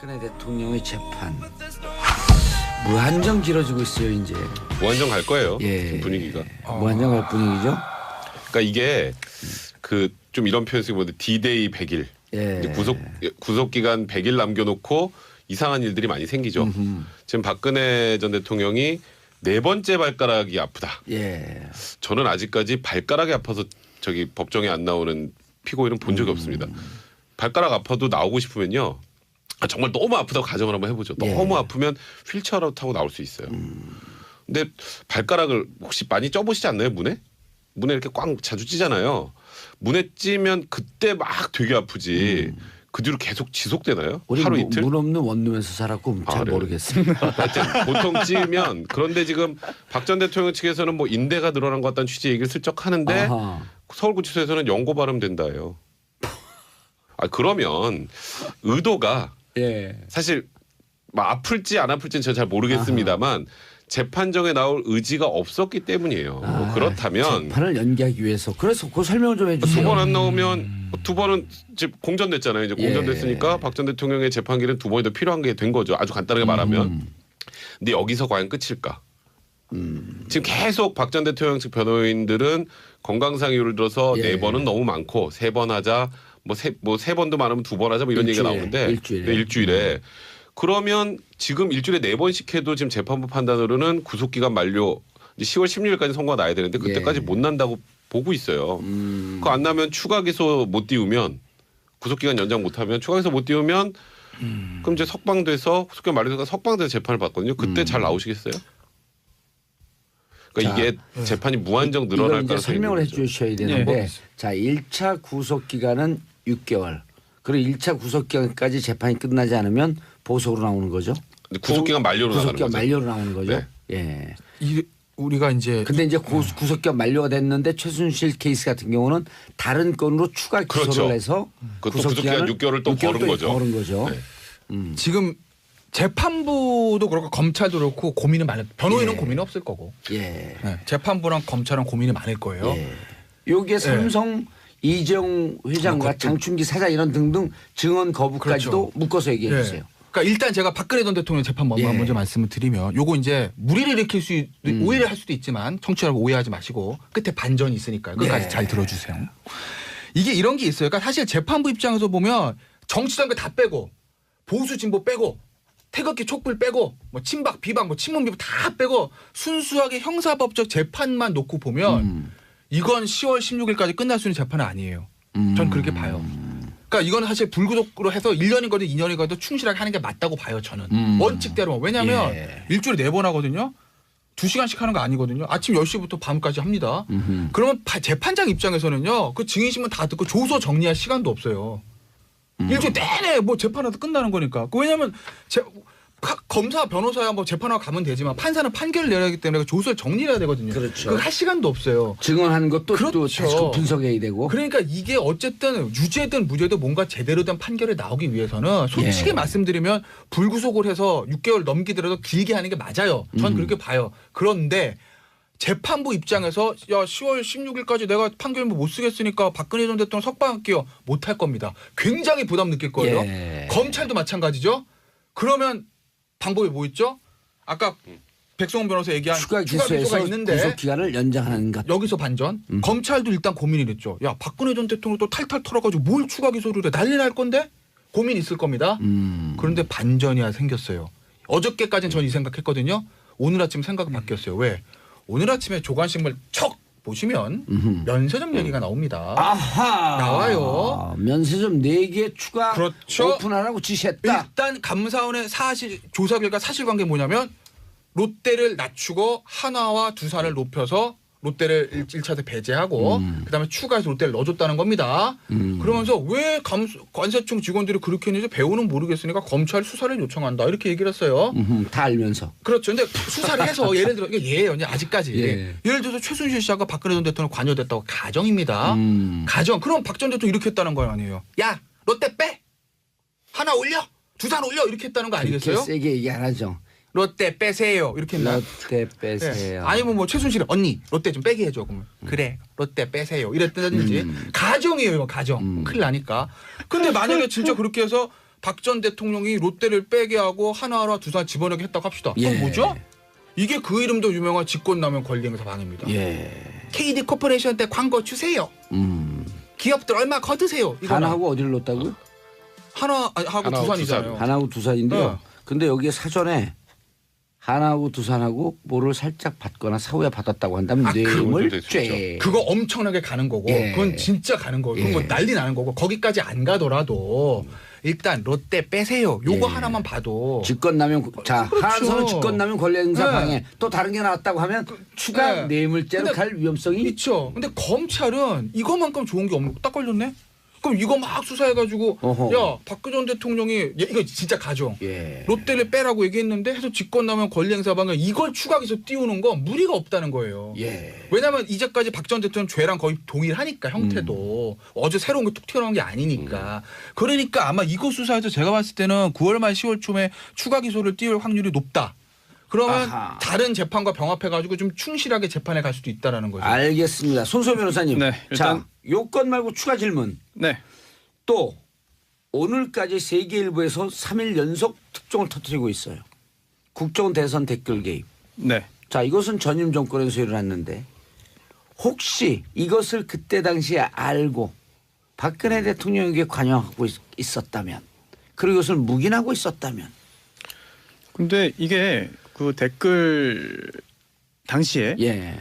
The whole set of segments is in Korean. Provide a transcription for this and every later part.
박근혜 대통령의 재판 무한정 길어지고 있어요 이제. 무한정 갈 거예요. 예. 지금 분위기가. 무한정 갈 분위기죠. 그러니까 이게 그 좀 이런 표현 쓰기 보면 D-Day 100일. 예. 구속 기간 100일 남겨놓고 이상한 일들이 많이 생기죠. 지금 박근혜 전 대통령이 네 번째 발가락이 아프다. 예. 저는 아직까지 발가락이 아파서 저기 법정에 안 나오는 피고인은 본 적이 없습니다. 발가락 아파도 나오고 싶으면요. 정말 너무 아프다고 가정을 한번 해보죠. 너무 아프면 휠체어라도 타고 나올 수 있어요. 근데 발가락을 혹시 많이 쪄보시지 않나요? 문에 이렇게 꽝 자주 찌잖아요. 문에 찌면 그때 막 되게 아프지. 그 뒤로 계속 지속되나요? 우리 하루 이틀? 문 없는 원룸에서 살았고 잘 그래요? 모르겠습니다. 하여튼 보통 찌면 그런데 지금 박 전 대통령 측에서는 뭐 인대가 늘어난 것 같다는 취지의 얘기를 슬쩍 하는데 아하. 서울구치소에서는 연고 발음된다예요. 그러면 의도가 예. 사실 뭐 아플지 안 아플지는 제가 잘 모르겠습니다만 재판정에 나올 의지가 없었기 때문이에요. 뭐 그렇다면 재판을 연기하기 위해서 그래서 그 설명을 좀 두 해주세요. 번 안 나오면 두 번은 지금 공전됐잖아요. 이제 공전됐으니까 박 전 대통령의 재판기는 두 번이 더 필요한 게 된 거죠. 아주 간단하게 말하면. 근데 여기서 과연 끝일까? 지금 계속 박 전 대통령 측 변호인들은 건강상 이유를 들어서 네 번은 너무 많고 세 번 하자. 세 번도 많으면 두 번 하자 뭐 이런 얘기가 나오는데 일주일에. 그러면 지금 일주일에 네 번씩 해도 지금 재판부 판단으로는 구속기간 만료 이제 10월 16일까지 선고가 나야 되는데 그때까지 못 난다고 보고 있어요. 그거 안 나면 추가 기소 못 띄우면 구속기간 연장 못하면 추가 기소 못 띄우면 그럼 이제 석방돼서 구속기간 만료돼서 석방돼서 재판을 받거든요. 그때 잘 나오시겠어요? 그러니까 이게 재판이 무한정 늘어날 이제 가능성이 설명을 있는 거죠. 해주셔야 되는데 자 1차 구속기간은 6개월. 그리고 1차 구속기간까지 재판이 끝나지 않으면 보석으로 나오는 거죠. 구속기간 만료로 나가는 구속기간 거죠. 만료로 나오는 거죠. 네. 예. 우리가 이제 근데 이제 구속기간 만료가 됐는데 최순실 케이스 같은 경우는 다른 건으로 추가 기소를 그렇죠. 해서 그것도 구속기간 6개월을 또 거른 거죠. 네. 지금 재판부도 그렇고 검찰도 그렇고 고민이 많을 변호인은 고민이 없을 거고 예. 네. 재판부랑 검찰은 고민이 많을 거예요. 예. 요게 삼성 이재용 회장과 그것도- 장충기 사장 이런 등등 증언 거부까지도 그렇죠. 묶어서 얘기해 주세요. 그러니까 일단 제가 박근혜 전 대통령 재판 먼저 말씀을 드리면 요거 이제 무리를 일으킬 수 오해를 할 수도 있지만 청취자라고 오해하지 마시고 끝에 반전이 있으니까요. 끝까지 잘 들어주세요. 이게 이런 게 있어요. 그러니까 사실 재판부 입장에서 보면 정치적인 거 다 빼고 보수 진보 빼고 태극기 촛불 빼고 뭐 친박 비박 뭐 친문 비박 다 빼고 순수하게 형사법적 재판만 놓고 보면 이건 10월 16일까지 끝날 수 있는 재판은 아니에요. 전 그렇게 봐요. 그러니까 이건 사실 불구속으로 해서 1년이거든 2년이거든 충실하게 하는 게 맞다고 봐요. 저는. 원칙대로. 왜냐하면 일주일에 4번 하거든요. 2시간씩 하는 거 아니거든요. 아침 10시부터 밤까지 합니다. 그러면 재판장 입장에서는요. 그 증인신문 다 듣고 조서 정리할 시간도 없어요. 일주일 내내 뭐 재판하다 끝나는 거니까. 왜냐하면 검사 변호사야 뭐 재판하고 가면 되지만 판사는 판결을 내야 하기 때문에 조서를 정리해야 되거든요. 그렇죠. 그걸 할 시간도 없어요. 증언하는 것도 또 그렇죠. 다시 분석해야 되고. 그러니까 이게 어쨌든 유죄든 무죄든 뭔가 제대로 된 판결이 나오기 위해서는 솔직히 말씀드리면 불구속을 해서 6개월 넘기더라도 길게 하는 게 맞아요. 전 그렇게 봐요. 그런데 재판부 입장에서 야 10월 16일까지 내가 판결 못 쓰겠으니까 박근혜 전 대통령 석방할게요. 못할 겁니다. 굉장히 부담 느낄 거예요. 검찰도 마찬가지죠. 그러면 방법이 뭐 있죠? 아까 백성원 변호사 얘기한 추가 기소가 기소해서 있는데 구속 기간을 연장하는 것. 여기서 반전. 검찰도 일단 고민이 됐죠. 야 박근혜 전 대통령 또 탈탈 털어가지고 뭘 추가 기소를 해. 난리 날 건데 고민 있을 겁니다. 그런데 반전이 생겼어요. 어저께까지는 전 이 생각했거든요. 오늘 아침 생각이 바뀌었어요. 왜? 오늘 아침에 조간신문 척 보시면 면세점 얘기가 나옵니다. 아하. 나와요. 면세점 4개 추가 그렇죠. 오픈하라고 지시했다. 일단 감사원의 조사 결과 사실관계 뭐냐면 롯데를 낮추고 한화와 두산을 높여서 롯데를 1차에 배제하고 그다음에 추가해서 롯데를 넣어줬다는 겁니다. 그러면서 왜 관세청 직원들이 그렇게 했는지 배우는 모르겠으니까 검찰 수사를 요청한다 이렇게 얘기를 했어요. 다 알면서. 그렇죠. 근데 수사를 해서 예를 들어 이게 예예요. 아직까지 예를 들어서 최순실 씨하고 박근혜 전 대통령 관여됐다고 가정입니다. 가정. 그럼 박 전 대통령 이렇게 했다는 거 아니에요. 야 롯데 빼. 하나 올려. 두산 올려. 이렇게 했다는 거 아니겠어요? 그렇게 세게 얘기 안 하죠. 롯데 빼세요. 이렇게 했나? 롯데 빼세요. 아니면 뭐 최순실이 언니 롯데 좀 빼게 해줘. 그러면 그래 롯데 빼세요. 이랬다든지 가정이에요. 가정. 큰일 나니까. 근데 만약에 진짜 그렇게 해서 박 전 대통령이 롯데를 빼게 하고 하나하나 두산 집어넣게 했다고 합시다. 예. 그럼 뭐죠? 이게 그 이름도 유명한 직권남용 권리행사 방해입니다. 예. KD 코퍼레이션 때 광고 주세요. 기업들 얼마 거두세요. 이거는. 하나하고 어디를 넣었다고요? 하나하고 하나하고 두산이잖아요. 하나하고 두산인데요. 네. 근데 여기에 사전에 하나하고 두산하고 뭐를 살짝 받거나 사후에 받았다고 한다면 뇌물 그것도 죄. 그거 엄청나게 가는 거고 예. 그건 진짜 가는 거고 그건 뭐 예. 난리 나는 거고 거기까지 안 가더라도 일단 롯데 빼세요. 요거 예. 하나만 봐도 직권남용 자 그렇죠. 하나선은 직권남용 권리행사 네. 방해 또 다른 게 나왔다고 하면 추가 네. 뇌물죄로 근데 갈 위험성이 있죠. 근데 검찰은 이거만큼 좋은 게 없는 딱 걸렸네. 그럼 이거 막 수사해가지고 어허. 야 박근혜 전 대통령이 이거 진짜 가정 예. 롯데를 빼라고 얘기했는데 해서 직권남용 권리행사 방해 이걸 추가해서 띄우는 건 무리가 없다는 거예요. 예. 왜냐하면 이제까지 박 전 대통령 죄랑 거의 동일하니까 형태도 어제 새로운 게 툭 튀어나온 게 아니니까 그러니까 아마 이거 수사에서 제가 봤을 때는 9월 말 10월 초에 추가 기소를 띄울 확률이 높다. 그러면 아하. 다른 재판과 병합해가지고 좀 충실하게 재판에 갈 수도 있다라는 거죠. 알겠습니다. 손소 변호사님. 네, 일단- 자 요건 말고 추가 질문. 네. 또 오늘까지 세계일보에서 3일 연속 특종을 터뜨리고 있어요. 국정 대선 댓글 개입. 네. 자 이것은 전임 정권에서 일어났는데 혹시 이것을 그때 당시에 알고 박근혜 대통령에게 관여하고 있었다면 그리고 이것을 묵인하고 있었다면 근데 이게 그 댓글 당시에 예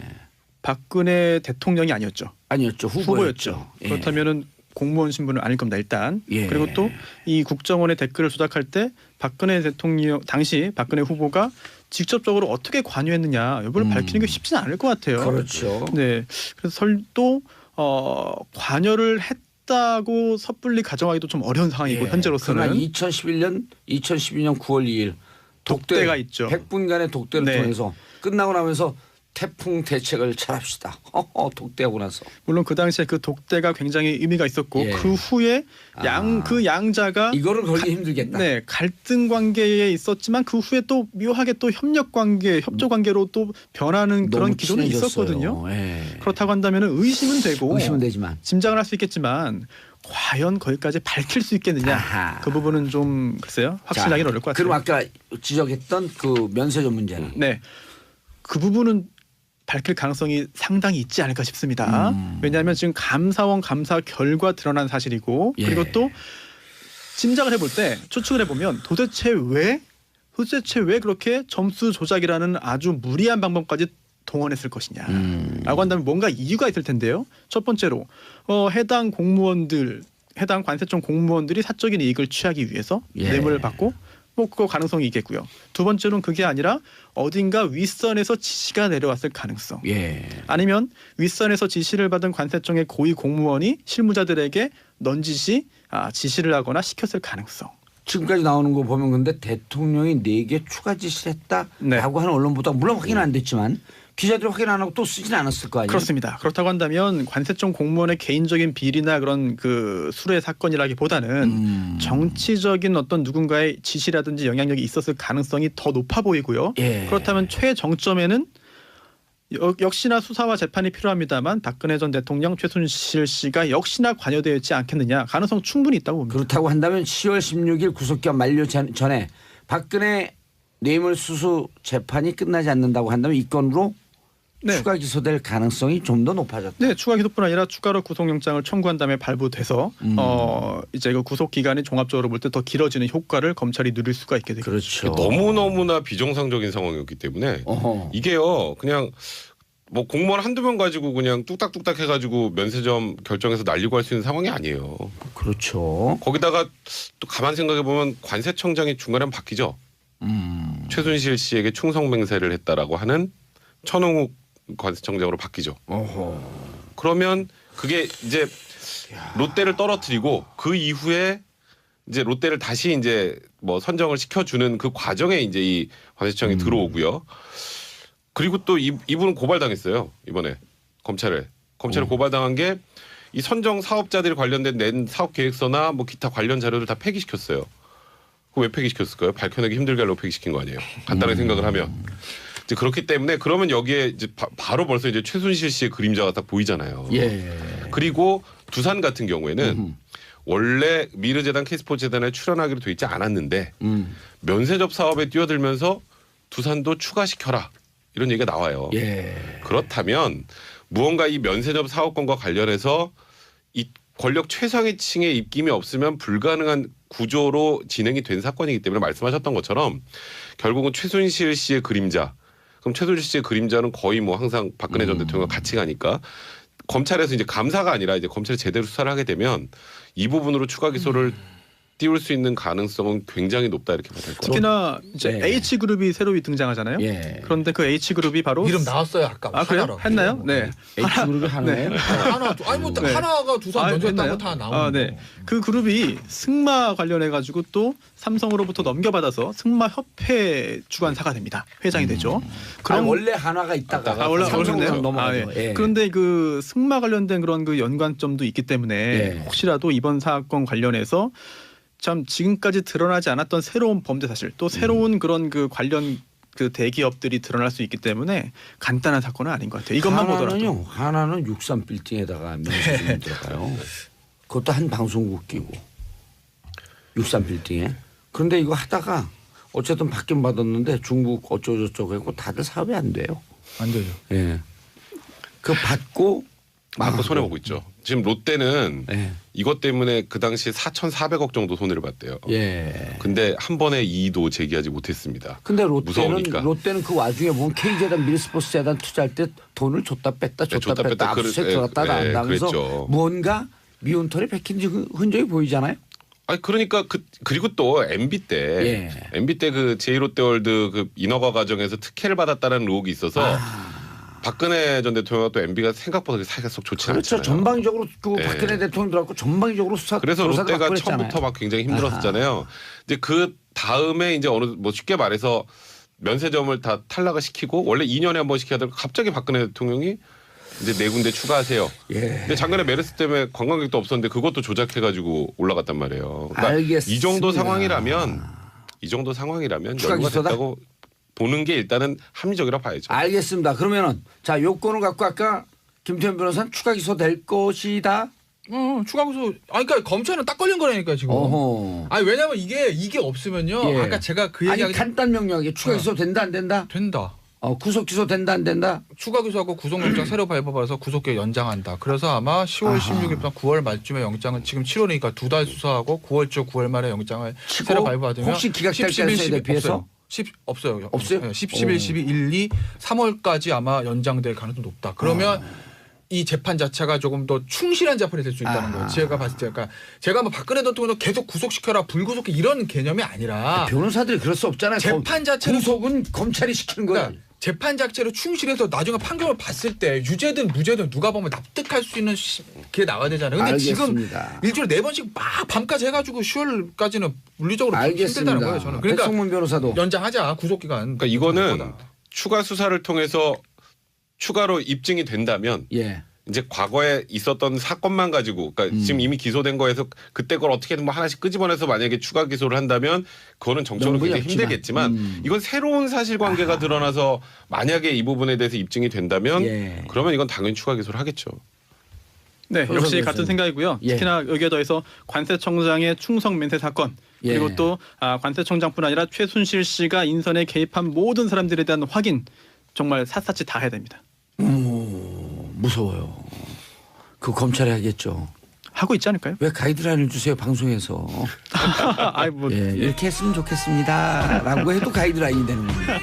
박근혜 대통령이 아니었죠. 아니었죠 후보였죠. 예. 그렇다면은 공무원 신분은 아닐 겁니다. 일단. 예. 그리고 또 이 국정원의 댓글을 조작할 때 박근혜 대통령 당시 박근혜 후보가 직접적으로 어떻게 관여했느냐 이걸 밝히는 게 쉽지는 않을 것 같아요. 그렇죠. 네. 그래서 설도 관여를 했다고 섣불리 가정하기도 좀 어려운 상황이고 예. 현재로서는. 그러나 2012년 9월 2일 독대가 있죠. 100분간의 독대를 네. 통해서 끝나고 나면서 태풍 대책을 잘합시다. 독대하고 나서. 물론 그 당시에 그 독대가 굉장히 의미가 있었고 예. 그 후에 그 양자가 이거를 걸기 힘들겠다. 네 갈등 관계에 있었지만 그 후에 또 묘하게 또 협력 관계, 협조 관계로 또 변하는 그런 너무 기존이 친해졌어요. 있었거든요. 예. 그렇다고 한다면 의심은 되고 의심은 되지만 짐작을 할 수 있겠지만 과연 거기까지 밝힐 수 있겠느냐 아하. 그 부분은 좀 글쎄요 확신하기는 어려울 것 같아요. 그럼 아까 지적했던 그 면세점 문제는 네, 그 부분은 밝힐 가능성이 상당히 있지 않을까 싶습니다. 왜냐하면 지금 감사원 감사 결과 드러난 사실이고 예. 그리고 또 짐작을 해볼 때 추측을 해보면 도대체 왜 그렇게 점수 조작이라는 아주 무리한 방법까지 동원했을 것이냐라고 한다면 뭔가 이유가 있을 텐데요. 첫 번째로 해당 관세청 공무원들이 사적인 이익을 취하기 위해서 예. 뇌물을 받고 뭐 그거 가능성이 있겠고요. 두 번째로는 그게 아니라 어딘가 윗선에서 지시가 내려왔을 가능성. 예. 아니면 윗선에서 지시를 받은 관세청의 고위 공무원이 실무자들에게 넌지시 지시를 하거나 시켰을 가능성. 지금까지 나오는 거 보면 근데 대통령이 4개 추가 지시를 했다라고 네. 하는 언론 보다 물론 확인은 안 됐지만 기자들이 확인 안 하고 또 쓰진 않았을 거 아니에요. 그렇습니다. 그렇다고 한다면 관세청 공무원의 개인적인 비리나 그런 그 수뢰 사건이라기보다는 정치적인 어떤 누군가의 지시라든지 영향력이 있었을 가능성이 더 높아 보이고요. 예. 그렇다면 최정점에는 역시나 수사와 재판이 필요합니다만 박근혜 전 대통령 최순실 씨가 역시나 관여되어 있지 않겠느냐 가능성 충분히 있다고 봅니다. 그렇다고 한다면 10월 16일 구속기간 만료 전에 박근혜 뇌물수수 재판이 끝나지 않는다고 한다면 이 건으로 네. 추가 기소될 가능성이 좀 더 높아졌다. 네, 추가 기소뿐 아니라 추가로 구속영장을 청구한 다음에 발부돼서 이제 그 구속 기간이 종합적으로 볼 때 더 길어지는 효과를 검찰이 누릴 수가 있게 되죠. 그렇죠. 너무너무나 비정상적인 상황이었기 때문에 어허. 이게요 그냥 뭐 공무원 한두 명 가지고 그냥 뚝딱뚝딱 해가지고 면세점 결정해서 날리고 할 수 있는 상황이 아니에요. 그렇죠. 거기다가 또 가만 생각해 보면 관세청장이 중간에 바뀌죠. 최순실 씨에게 충성 맹세를 했다라고 하는 천홍욱 관세청장으로 바뀌죠. 어허. 그러면 그게 이제 롯데를 떨어뜨리고 그 이후에 이제 롯데를 다시 이제 뭐 선정을 시켜주는 그 과정에 이제 이 관세청이 들어오고요. 그리고 또 이분은 고발당했어요. 이번에 검찰에 고발당한 게 이 선정 사업자들이 관련된 낸 사업 계획서나 뭐 기타 관련 자료를 다 폐기시켰어요. 그 왜 폐기시켰을까요? 밝혀내기 힘들게 하려고 폐기시킨 거 아니에요. 간단하게 생각을 하면. 이제 그렇기 때문에 그러면 여기에 이제 바로 벌써 이제 최순실 씨의 그림자가 딱 보이잖아요. 예. 그리고 두산 같은 경우에는 원래 미르재단 K스포츠재단에 출연하기로 돼 있지 않았는데 면세점 사업에 뛰어들면서 두산도 추가시켜라 이런 얘기가 나와요. 예. 그렇다면 무언가 이 면세점 사업권과 관련해서 이 권력 최상위층의 입김이 없으면 불가능한 구조로 진행이 된 사건이기 때문에 말씀하셨던 것처럼 결국은 최순실 씨의 그림자. 그럼 최순실 씨의 그림자는 거의 뭐 항상 박근혜 전 대통령과 같이 가니까 검찰에서 이제 감사가 아니라 이제 검찰이 제대로 수사를 하게 되면 이 부분으로 추가 기소를 띄울 수 있는 가능성은 굉장히 높다 이렇게 봐야 될 것 같아요. 특히나 이제 네. H그룹이 새로 등장하잖아요. 예. 그런데 그 H그룹이 바로 이름 나왔어요 아까. 아 그래요? 하나라고. 했나요? 네. H그룹이 하나예요? 하나 아니 뭐 네. 하나가 두산 면세했다는 거 다 나오는 네. 거. 그 그룹이 승마 관련해 가지고 또 삼성으로부터 넘겨받아서 승마 협회 주관사가 됩니다. 회장이 되죠. 그럼 원래 한화가 있다가 원래 삼성으로 그러셨네요. 넘어가죠. 예. 예. 그런데 그 승마 관련된 그런 그 연관점도 있기 때문에 예. 혹시라도 이번 사건 관련해서 참 지금까지 드러나지 않았던 새로운 범죄 사실 또 새로운 그런 그 관련 그 대기업들이 드러날 수 있기 때문에 간단한 사건은 아닌 것 같아요. 이것만 보더라도. 하나는요. 하나는 63 빌딩에다가 면세점이 들어가요. 그것도 한 방송국 끼고 63 빌딩에. 그런데 이거 하다가 어쨌든 받긴 받았는데 중국 어쩌고저쩌고 했고 다들 사업이 안 돼요. 안 되죠. 예. 그 받고 맞고 손해 보고 있죠. 지금 롯데는 예. 이것 때문에 그 당시 4,400억 정도 손해를 봤대요. 예. 근데 한 번에 이의도 제기하지 못했습니다. 근데 무서우니까. 롯데는 그 와중에 보면 K재단 미르스포츠재단 투자할 때 돈을 줬다 뺐다 줬다 줬다 뺐다 뺐다 압수수색 그- 들어갔다 예, 나간다 하면서 그랬죠. 뭔가 미운털이 박힌 흔적이 보이잖아요. 아니 그러니까 그리고 또 MB 때 예. MB 때 그 제1롯데월드 그 인허가 과정에서 특혜를 받았다는 의혹이 있어서 박근혜 전 대통령과 또 MB가 생각보다 그 사이가 썩 좋지 그렇죠. 않잖아요. 전방적으로 그 예. 박근혜 대통령 들어갔고 전방적으로 수사 그래서 조사도 롯데가 받고 처음부터 그랬잖아요. 막 굉장히 힘들었었잖아요. 이제 그 다음에 이제 어느 뭐 쉽게 말해서 면세점을 다 탈락을 시키고 원래 2년에 한 번씩 해야 되고 갑자기 박근혜 대통령이 이제 4군데 추가하세요. 예. 근데 작년에 메르스 때문에 관광객도 없었는데 그것도 조작해가지고 올라갔단 말이에요. 그러니까 알겠습니다. 이 정도 상황이라면 추가 연구가 기소다? 됐다고 보는 게 일단은 합리적이라 봐야죠. 알겠습니다. 그러면은 자 요건을 갖고 아까 김태현 변호사는 추가 기소될 것이다. 추가 기소. 아니 그러니까 검찰은 딱 걸린 거라니까 지금. 어허. 아니 왜냐면 이게 없으면요. 예. 아까 제가 그 아니 얘기하기 간단 명료하게 추가 기소 된다 안 된다? 된다. 구속 기소 된다 안 된다? 추가 기소하고 구속영장 새로 발부받아서 구속기각 연장한다. 그래서 아마 10월 16일부터 9월 말쯤에 영장은 지금 7월이니까 2달 수사하고 9월 초 9월 말에 영장을 치고 새로 발부받으면 혹시 기각될 10, 11, 가능성에 12 대비해서? 없어요. 없어요? 네, 10, 11, 12, 1, 2, 3월까지 아마 연장될 가능성이 높다. 그러면 이 재판 자체가 조금 더 충실한 재판이 될 수 있다는 거예요. 제가 봤을 때, 그러니까 제가 뭐 박근혜 대통령도 계속 구속시켜라, 불구속해 이런 개념이 아니라 변호사들이 그럴 수 없잖아요. 재판 자체를 구속은 검찰이 시키는 거야. 그러니까 재판 자체로 충실해서 나중에 판결을 봤을 때 유죄든 무죄든 누가 보면 납득할 수 있는 게 나와야 되잖아요. 근데 알겠습니다. 지금 일주일에 4번씩 막 밤까지 해가지고 10월까지는 물리적으로 힘들다는 거예요. 저는. 그러니까 백성문 변호사도 연장하자 구속기간. 그러니까 이거는 추가 수사를 통해서 추가로 입증이 된다면 예. 이제 과거에 있었던 사건만 가지고 그러니까 지금 이미 기소된 거에서 그때 걸 어떻게든 뭐 하나씩 끄집어내서 만약에 추가 기소를 한다면 그거는 정적으로 너무 굉장히 얇지만. 힘들겠지만 이건 새로운 사실관계가 드러나서 만약에 이 부분에 대해서 입증이 된다면 예. 그러면 이건 당연히 추가 기소를 하겠죠. 네, 역시 변호사님. 같은 생각이고요. 예. 특히나 여기에 더해서 관세청장의 충성 맹세 사건 그리고 예. 또 관세청장뿐 아니라 최순실 씨가 인선에 개입한 모든 사람들에 대한 확인 정말 샅샅이 다 해야 됩니다. 무서워요. 그 검찰이 하겠죠. 하고 있지 않을까요? 왜 가이드라인을 주세요 방송에서. 아이 뭐 예, 이렇게 했으면 좋겠습니다라고 해도 가이드라인이 되는 겁니다.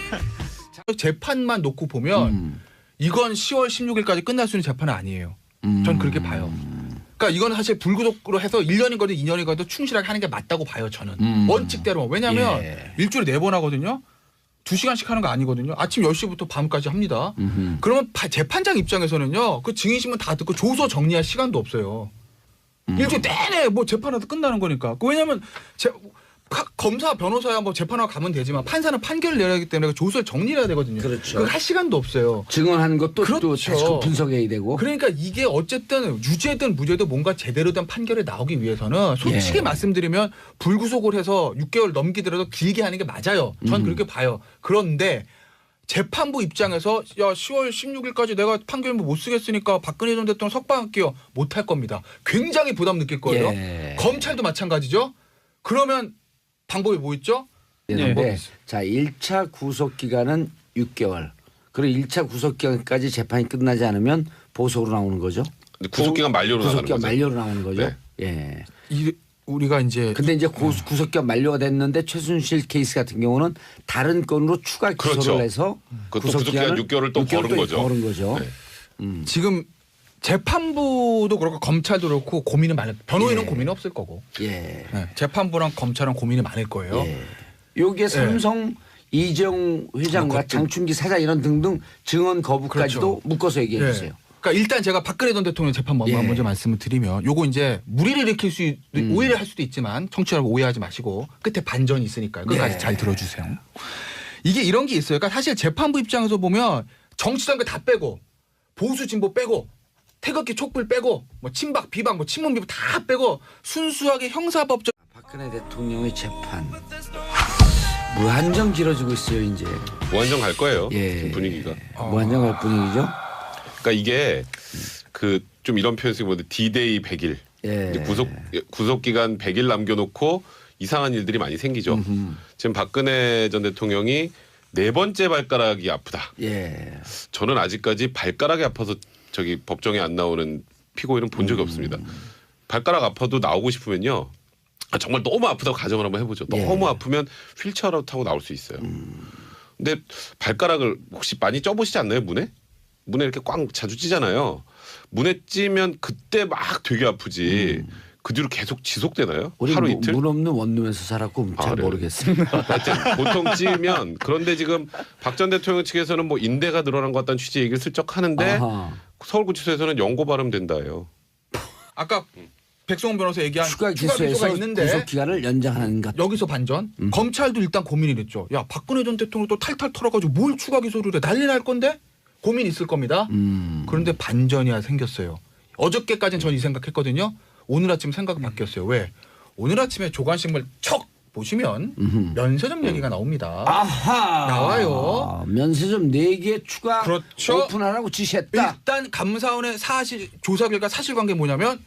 재판만 놓고 보면 이건 10월 16일까지 끝날 수 있는 재판은 아니에요. 전 그렇게 봐요. 그러니까 이건 사실 불구속으로 해서 1년이거든 2년이거든 충실하게 하는 게 맞다고 봐요. 저는. 원칙대로. 왜냐하면 예. 일주일에 4번 하거든요. 2시간씩 하는 거 아니거든요. 아침 10시부터 밤까지 합니다. 그러면 재판장 입장에서는요. 그 증인신문 다 듣고 조서 정리할 시간도 없어요. 일주일 내내 뭐 재판하다 끝나는 거니까. 왜냐하면 검사 변호사야 뭐 재판하고 가면 되지만 판사는 판결을 내야 하기 때문에 조서를 정리해야 되거든요. 그렇죠. 그걸 할 시간도 없어요. 증언하는 것도 또 그렇죠. 다시 분석해야 되고. 그러니까 이게 어쨌든 유죄든 무죄든 뭔가 제대로 된 판결이 나오기 위해서는 솔직히 예. 말씀드리면 불구속을 해서 6개월 넘기더라도 길게 하는 게 맞아요. 전 그렇게 봐요. 그런데 재판부 입장에서 야 10월 16일까지 내가 판결문 못 쓰겠으니까 박근혜 전 대통령 석방할게요. 못할 겁니다. 굉장히 부담 느낄 거예요. 예. 검찰도 마찬가지죠. 그러면 방법이 뭐 있죠? 네. 자, 1차 구속 기간은 6개월. 그리고 1차 구속 기간까지 재판이 끝나지 않으면 보석으로 나오는 거죠. 구속기간 만료로 나가는 구속기간 거죠. 만료로 나오는 거죠. 네. 예. 우리가 이제 근데 이제 구속기간 만료가 됐는데 최순실 케이스 같은 경우는 다른 건으로 추가 기소를 그렇죠. 해서 그것도 구속기간 6개월을 또 벌은 거죠. 벌은 거죠. 네. 지금 재판부도 그렇고 검찰도 그렇고 고민이 많을 변호인은 예. 고민이 없을 거고 예. 네. 재판부랑 검찰은 고민이 많을 거예요. 예. 요게 삼성 이재용 회장과 장충기 사장 이런 등등 증언 거부까지도 그렇죠. 묶어서 얘기해 예. 주세요. 그러니까 일단 제가 박근혜 전 대통령 재판 예. 먼저 말씀을 드리면 요거 이제 무리를 일으킬 수 오해를 할 수도 있지만 청취자를 오해하지 마시고 끝에 반전이 있으니까요. 끝까지 예. 잘 들어주세요. 이게 이런 게 있어요. 그러니까 사실 재판부 입장에서 보면 정치적인 거 다 빼고 보수 진보 빼고 태극기 촛불 빼고 뭐 친박 비박 뭐 친문 비박 다 빼고 순수하게 형사법적 박근혜 대통령의 재판 무한정 길어지고 있어요 이제. 무한정 갈 거예요. 예. 지금 분위기가. 무한정 갈 분위기죠. 그러니까 이게 그 좀 이런 표현 쓰기 보면 D-Day 100일. 예. 이제 구속 기간 100일 남겨놓고 이상한 일들이 많이 생기죠. 지금 박근혜 전 대통령이 네 번째 발가락이 아프다. 예. 저는 아직까지 발가락이 아파서 저기 법정에 안 나오는 피고인은 본 적이 없습니다. 발가락 아파도 나오고 싶으면요. 정말 너무 아프다고 가정을 한번 해보죠. 예. 너무 아프면 휠체어라도 타고 나올 수 있어요. 근데 발가락을 혹시 많이 쪄보시지 않나요? 문에 이렇게 꽝 자주 찌잖아요. 문에 찌면 그때 막 되게 아프지. 그 뒤로 계속 지속되나요? 우리 하루 이틀? 문 없는 원룸에서 살았고 잘 그래요? 모르겠습니다. 하여튼 보통 찌면 그런데 지금 박 전 대통령 측에서는 뭐 인대가 늘어난 것 같다는 취지 얘기를 슬쩍 하는데 아하. 서울구치소에서는 연고 발음된다예요. 아까 백성원 변호사 얘기한 추가 추가 기소가 기소에서 있는데 구속 기간을 연장하는 것. 여기서 반전. 검찰도 일단 고민이 됐죠. 야 박근혜 전 대통령 또 탈탈 털어가지고 뭘 추가 기소를 해 난리 날 건데 고민 있을 겁니다. 그런데 반전이 생겼어요. 어저께까지는 전 이 생각했거든요. 오늘 아침 생각이 바뀌었어요. 왜? 오늘 아침에 조간신문 척 보시면 면세점 얘기가 나옵니다. 아하. 나와요. 면세점 4개 추가 그렇죠. 오픈하라고 지시했다. 일단 감사원의 조사 결과 사실관계 뭐냐면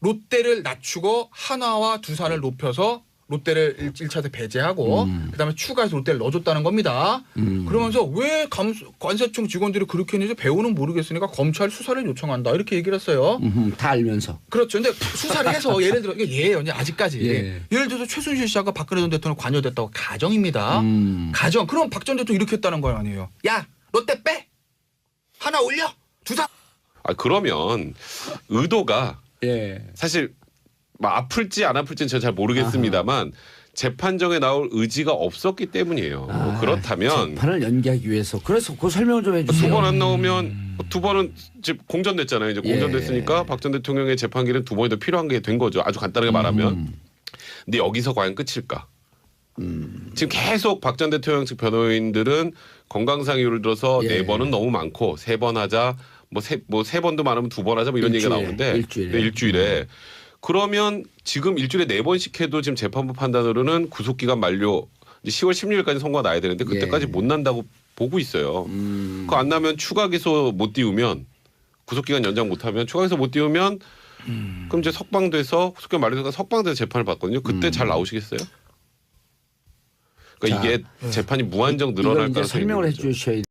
롯데를 낮추고 하나와 두산을 높여서 롯데를 1차에서 배제하고 그다음에 추가해서 롯데를 넣어줬다는 겁니다. 그러면서 왜 관세청 직원들이 그렇게 했는지 배우는 모르겠으니까 검찰 수사를 요청한다 이렇게 얘기를 했어요. 다 알면서. 그렇죠. 근데 수사를 해서 예를 들어 이게 예예요. 아직까지 예. 예를 들어서 최순실 씨가 박근혜 전 대통령 관여됐다고 가정입니다. 가정. 그럼 박 전 대통령 이렇게 했다는 거 아니에요. 야 롯데 빼 하나 올려 두산. 그러면 의도가 예. 사실 뭐 아플지 안 아플지는 저는 잘 모르겠습니다만 재판정에 나올 의지가 없었기 때문이에요. 그렇다면 재판을 연기하기 위해서. 그래서 그 설명을 좀 두 해주세요. 번 안 나오면 두 번은 지금 공전됐잖아요. 이제 공전됐으니까 박 전 대통령의 재판기는 두 번이 더 필요한 게 된 거죠. 아주 간단하게 말하면. 근데 여기서 과연 끝일까? 지금 계속 박 전 대통령 측 변호인들은 건강상 이유를 들어서 예. 4번은 너무 많고 3번 하자 뭐 세 번도 많으면 2번 하자 뭐 이런 얘기가 일주일에, 나오는데 일주일에. 네, 일주일에 그러면 지금 일주일에 4번씩 해도 지금 재판부 판단으로는 구속기간 만료 이제 10월 16일까지 선고가 나야 되는데 그때까지 예. 못 난다고 보고 있어요. 그거 안 나면 추가 기소 못 띄우면 구속기간 연장 못하면 추가 기소 못 띄우면 그럼 이제 석방돼서 구속기간 만료돼서 석방돼서 재판을 받거든요. 그때 잘 나오시겠어요? 그러니까 자, 이게 재판이 무한정 이걸 늘어날 이제 가능성이 설명을 있는 거죠. 해주셔야